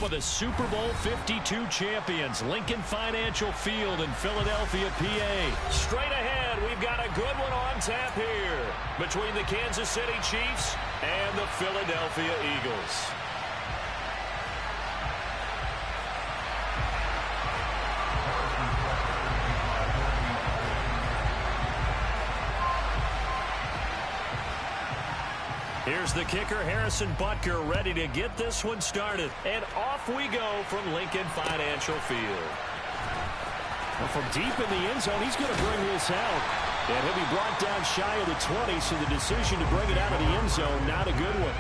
of the Super Bowl 52 champions, Lincoln Financial Field in Philadelphia, PA. Straight ahead, we've got a good one on tap here between the Kansas City Chiefs and the Philadelphia Eagles. Here's the kicker, Harrison Butker, ready to get this one started. And off we go from Lincoln Financial Field. Well, from deep in the end zone, he's going to bring this out. And he'll be brought down shy of the 20, so the decision to bring it out of the end zone, not a good one.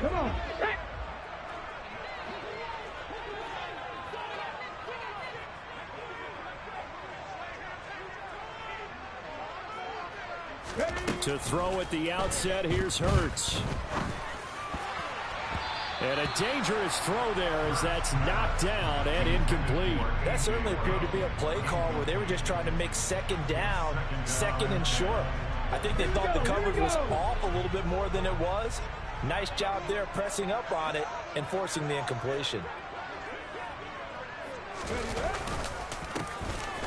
Come on. To throw at the outset, here's Hurts. And a dangerous throw there as that's knocked down and incomplete. That certainly appeared to be a play call where they were just trying to make second down, second and short. I think they thought the coverage was off a little bit more than it was. Nice job there pressing up on it and forcing the incompletion.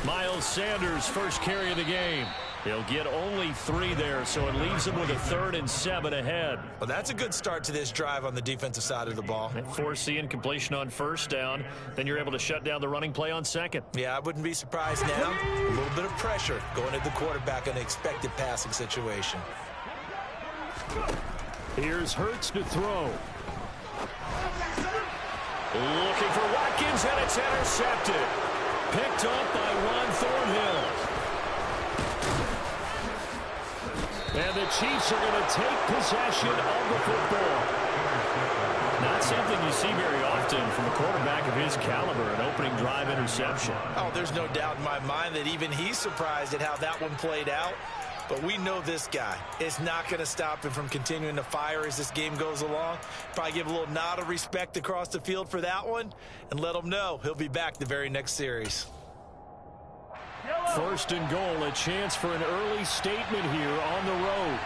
Miles Sanders, first carry of the game. He'll get only 3 there, so it leaves him with a 3rd and 7 ahead. Well, that's a good start to this drive on the defensive side of the ball. And force the incompletion on first down. Then you're able to shut down the running play on second. Yeah, I wouldn't be surprised now. A little bit of pressure going at the quarterback in an expected passing situation. Here's Hurts to throw. Looking for Watkins, and it's intercepted. Picked up by Juan Thornhill. And the Chiefs are going to take possession of the football. Not something you see very often from a quarterback of his caliber, an opening drive interception. Oh, there's no doubt in my mind that even he's surprised at how that one played out. But we know this guy is not going to stop him from continuing to fire as this game goes along. Probably give a little nod of respect across the field for that one and let him know he'll be back the very next series. First and goal, a chance for an early statement here on the road.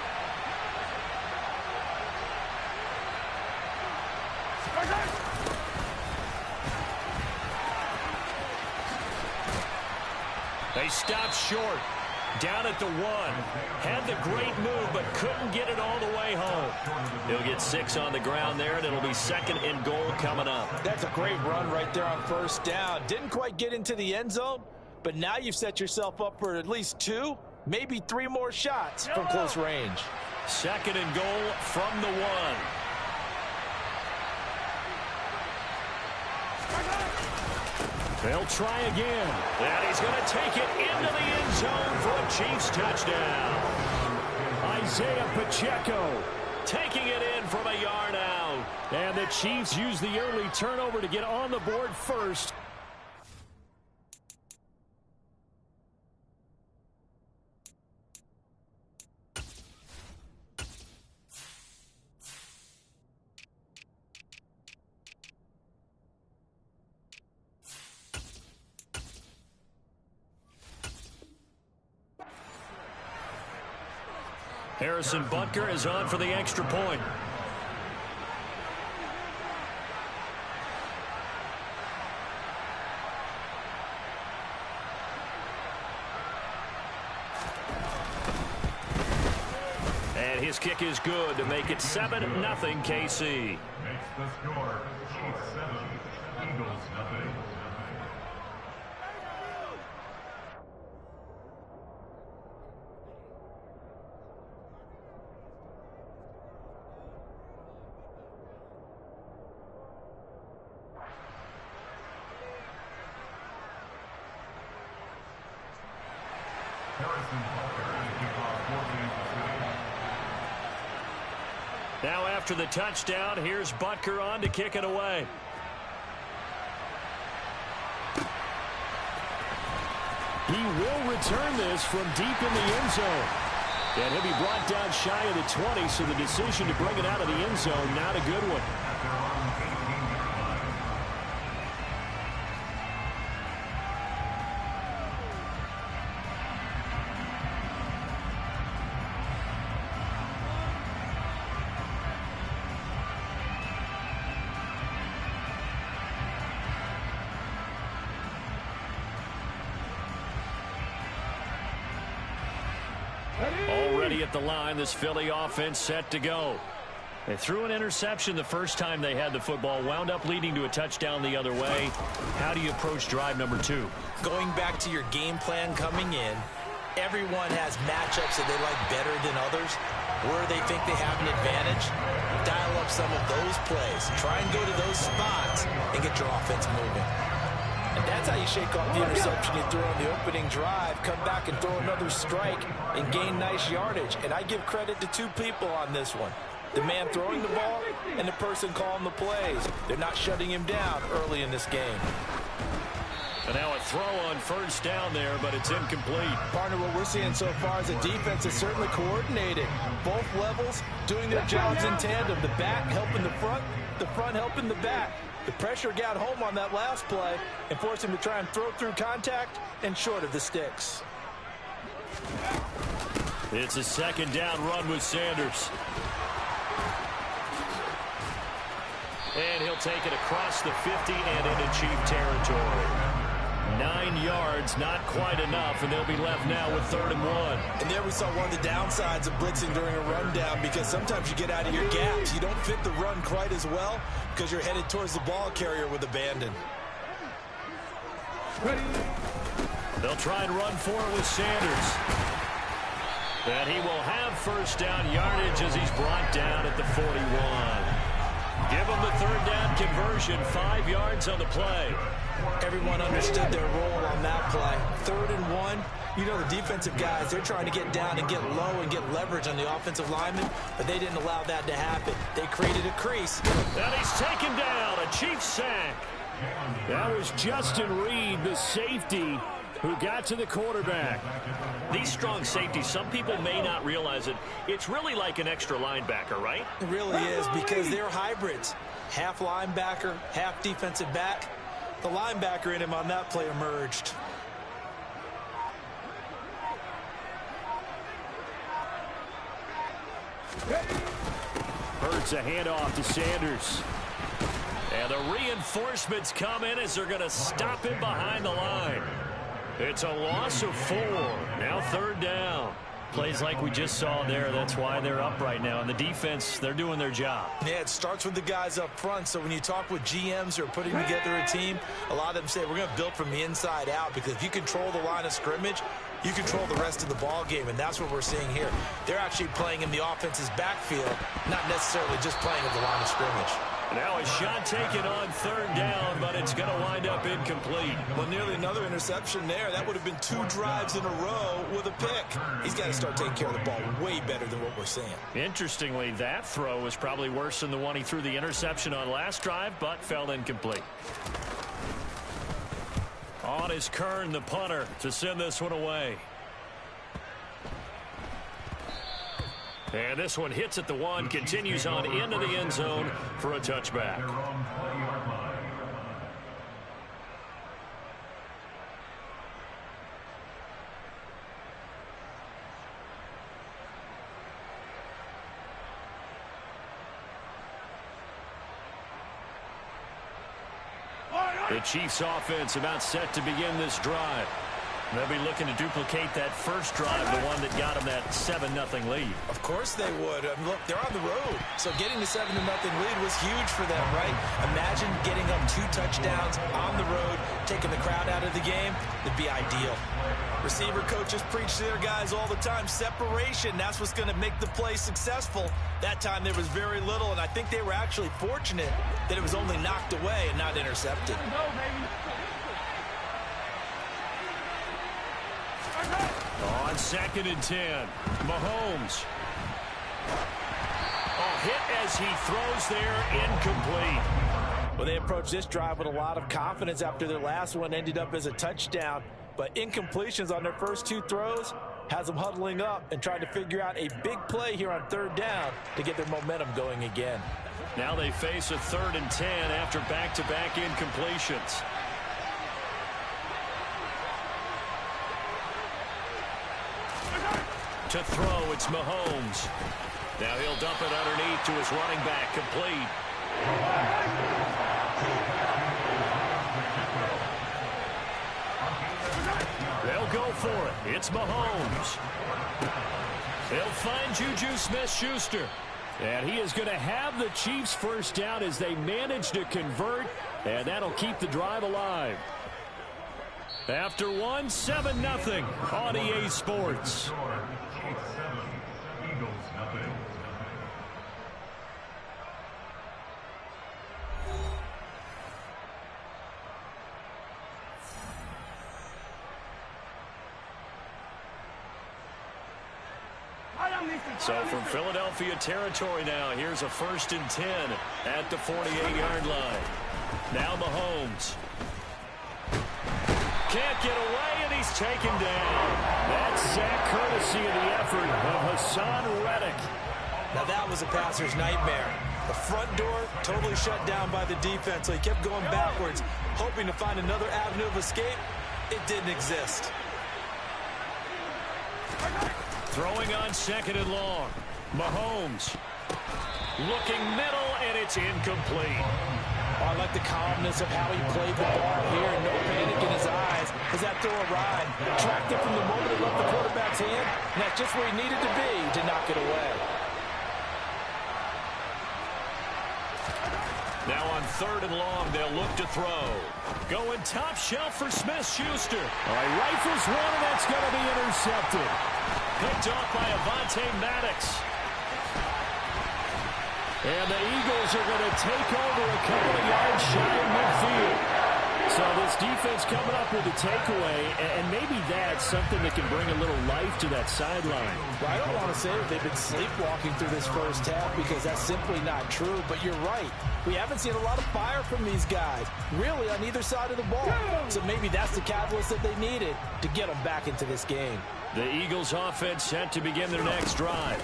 They stopped short. Down at the 1. Had the great move, but couldn't get it all the way home. He'll get 6 on the ground there, and it'll be 2nd and goal coming up. That's a great run right there on first down. Didn't quite get into the end zone, but now you've set yourself up for at least 2, maybe 3 more shots from close range. 2nd and goal from the 1. They'll try again. And he's going to take it into the end zone for a Chiefs touchdown. Isaiah Pacheco taking it in from a yard out. And the Chiefs use the early turnover to get on the board first. Harrison Butker is on for the extra point. And his kick is good to make it 7-0 KC. Makes the score Chiefs 7, Eagles nothing. Now after the touchdown, here's Butker on to kick it away. He will return this from deep in the end zone. And he'll be brought down shy of the 20, so the decision to bring it out of the end zone, not a good one. Already at the line, this Philly offense set to go. They threw an interception the first time they had the football, wound up leading to a touchdown the other way. How do you approach drive number 2? Going back to your game plan coming in, everyone has matchups that they like better than others, where they think they have an advantage. Dial up some of those plays. Try and go to those spots and get your offense moving. And that's how you shake off the interception you threw on the opening drive, come back and throw another strike and gain nice yardage. And I give credit to two people on this one. The man throwing the ball and the person calling the plays. They're not shutting him down early in this game. And now a throw on first down there, but it's incomplete. Partner, what we're seeing so far is the defense is certainly coordinated. Both levels doing their jobs in tandem. The back helping the front helping the back. The pressure got home on that last play and forced him to try and throw through contact and short of the sticks. It's a second down run with Sanders. And he'll take it across the 50 and into Chief territory. 9 yards, not quite enough, and they'll be left now with 3rd and 1. And there we saw one of the downsides of blitzing during a rundown, because sometimes you get out of your gaps. You don't fit the run quite as well because you're headed towards the ball carrier with abandon. They'll try and run for it with Sanders. And he will have first down yardage as he's brought down at the 41. Give him the 3rd down conversion, 5 yards on the play. Everyone understood their role on that play. 3rd and 1. You know, the defensive guys, they're trying to get down and get low and get leverage on the offensive linemen, but they didn't allow that to happen. They created a crease. And he's taken down, a Chief sack. That was Justin Reed, the safety, who got to the quarterback. These strong safeties, some people may not realize it. It's really like an extra linebacker, right? It really is, because they're hybrids. Half linebacker, half defensive back. The linebacker in him on that play emerged. Hurts a handoff to Sanders. And the reinforcements come in as they're going to stop him behind the line. It's a loss of 4. Now 3rd down. Plays like we just saw there. That's why they're up right now. And the defense, they're doing their job. Yeah, it starts with the guys up front. So when you talk with GMs who are putting together a team, a lot of them say we're going to build from the inside out, because if you control the line of scrimmage, you control the rest of the ball game, and that's what we're seeing here. They're actually playing in the offense's backfield, not necessarily just playing at the line of scrimmage. Now a shot taken on 3rd down, but it's going to wind up incomplete. Well, nearly another interception there. That would have been 2 drives in a row with a pick. He's got to start taking care of the ball way better than what we're seeing. Interestingly, that throw was probably worse than the one he threw the interception on last drive, but fell incomplete. On is Kern, the punter, to send this one away. And this one hits at the 1, continues on into the end zone for a touchback. The Chiefs offense about set to begin this drive. They'll be looking to duplicate that first drive, the one that got them that 7-0 lead. Of course they would. Look, they're on the road, so getting the 7-0 lead was huge for them, right? Imagine getting up 2 touchdowns on the road, taking the crowd out of the game. It'd be ideal. Receiver coaches preach to their guys all the time. Separation, that's what's going to make the play successful. That time there was very little, and I think they were actually fortunate that it was only knocked away and not intercepted. On 2nd and 10, Mahomes. Hit as he throws there, incomplete. Well, they approached this drive with a lot of confidence after their last one ended up as a touchdown. But incompletions on their first 2 throws, has them huddling up and trying to figure out a big play here on 3rd down to get their momentum going again. Now they face a 3rd and 10 after back-to-back incompletions. To throw, it's Mahomes. Now he'll dump it underneath to his running back, complete. They'll go for it. It's Mahomes. They'll find Juju Smith-Schuster. And he is going to have the Chiefs first down as they manage to convert, and that'll keep the drive alive. After 1, 7-0 on EA Sports. So from Philadelphia territory now, here's a 1st and 10 at the 48-yard line. Now Mahomes. Can't get away, and he's taken down. That's sack courtesy of the effort of Hassan Reddick. Now that was a passer's nightmare. The front door totally shut down by the defense, so he kept going backwards, hoping to find another avenue of escape. It didn't exist. Throwing on 2nd and long. Mahomes looking middle, and it's incomplete. Oh, I like the calmness of how he played the ball here. No panic in his eyes as that throw arrived. Tracked it from the moment it left the quarterback's hand, and that's just where he needed to be to knock it away. Now on 3rd and long, they'll look to throw. Going top shelf for Smith-Schuster. All right, rifles one, and that's going to be intercepted. Picked off by Avonte Maddox. And the Eagles are going to take over a couple of yards shy of midfield. So this defense coming up with a takeaway, and maybe that's something that can bring a little life to that sideline. Well, I don't want to say that they've been sleepwalking through this first half because that's simply not true, but you're right. We haven't seen a lot of fire from these guys, really on either side of the ball. So maybe that's the catalyst that they needed to get them back into this game. The Eagles offense set to begin their next drive.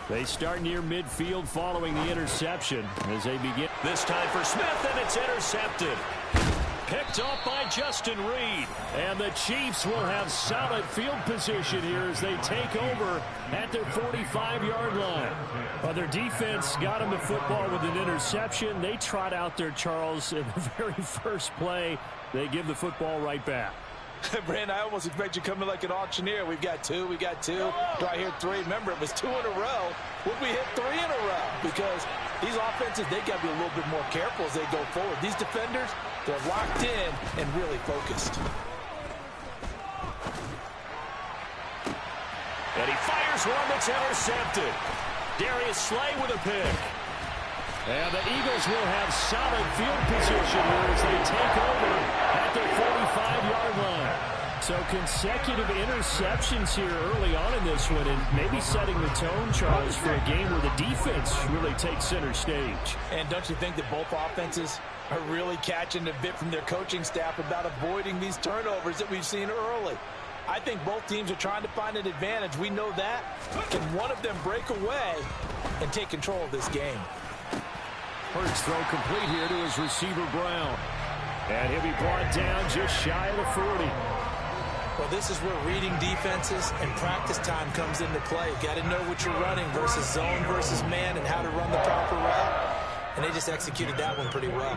They start near midfield following the interception as they begin. This time for Smith, and it's intercepted. Picked off by Justin Reed. And the Chiefs will have solid field position here as they take over at their 45-yard line. Well, their defense got them the football with an interception. They trot out there, Charles, in the very first play. They give the football right back. Brandon, I almost expect you coming like an auctioneer. We've got two. Do I hear three? Remember, it was 2 in a row. Would we hit 3 in a row? Because these offenses, they got to be a little bit more careful as they go forward. These defenders, they're locked in and really focused. And he fires one that's intercepted. Darius Slay with a pick. And the Eagles will have solid field position here as they take over at their 45-yard line. So consecutive interceptions here early on in this one, and maybe setting the tone, Charles, for a game where the defense really takes center stage. And don't you think that both offenses are really catching a bit from their coaching staff about avoiding these turnovers that we've seen early? I think both teams are trying to find an advantage. We know that. Can one of them break away and take control of this game? First throw complete here to his receiver, Brown. And he'll be brought down just shy of the 40. Well, this is where reading defenses and practice time comes into play. Got to know what you're running versus zone versus man and how to run the proper route. And they just executed that one pretty well.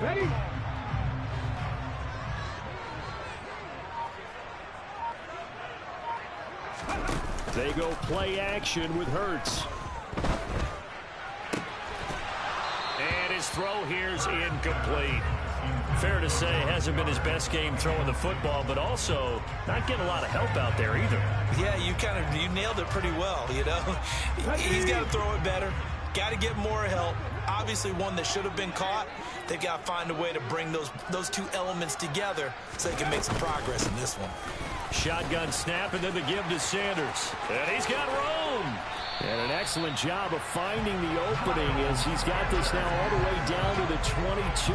Ready? They go play action with Hurts. And his throw here's incomplete. Fair to say, hasn't been his best game throwing the football, but also not getting a lot of help out there either. Yeah, you nailed it pretty well, you know. He's got to throw it better. Got to get more help. Obviously one that should have been caught. They've got to find a way to bring those two elements together so they can make some progress in this one. Shotgun snap and then the give to Sanders. And he's got room. And an excellent job of finding the opening as he's got this now all the way down to the 22.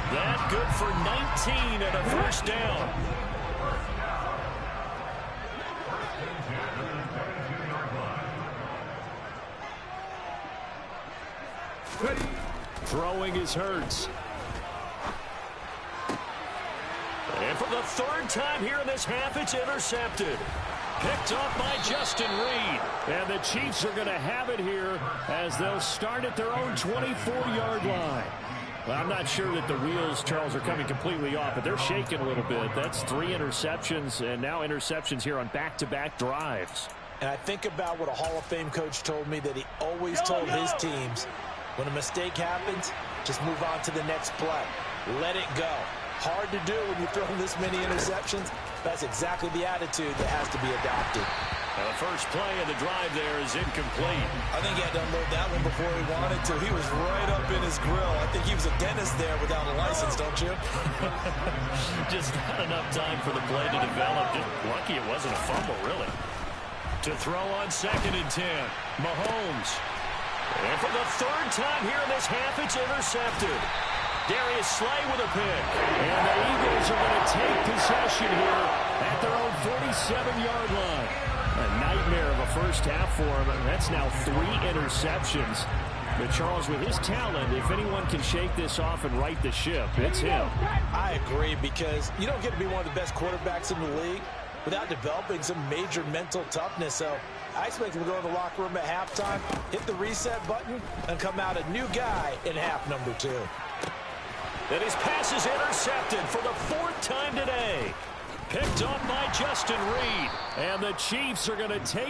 That good for 19 and a first down. Throwing is Hurts. And for the third time here in this half, it's intercepted. Picked off by Justin Reed. And the Chiefs are going to have it here as they'll start at their own 24-yard line. Well, I'm not sure that the wheels, Charles, are coming completely off, but they're shaking a little bit. That's 3 interceptions, and now interceptions here on back-to-back drives. And I think about what a Hall of Fame coach told me, that he always told his teams, when a mistake happens, just move on to the next play. Let it go. Hard to do when you throw this many interceptions. That's exactly the attitude that has to be adopted. The first play of the drive there is incomplete. I think he had to unload that one before he wanted to. He was right up in his grill. I think he was a dentist there without a license, don't you? Just not enough time for the play to develop. Just lucky it wasn't a fumble, really. To throw on 2nd and 10. Mahomes. And for the third time here in this half, it's intercepted. Darius Slay with a pick. And the Eagles are going to take possession here at their own 47-yard line. A nightmare of a first half for him. That's now 3 interceptions. But Charles, with his talent, if anyone can shake this off and right the ship, it's him. I agree, because you don't get to be one of the best quarterbacks in the league without developing some major mental toughness. So I expect him to go in the locker room at halftime, hit the reset button, and come out a new guy in half number 2. And his pass is intercepted for the 4th time today. Picked off by Justin Reed. And the Chiefs are going to take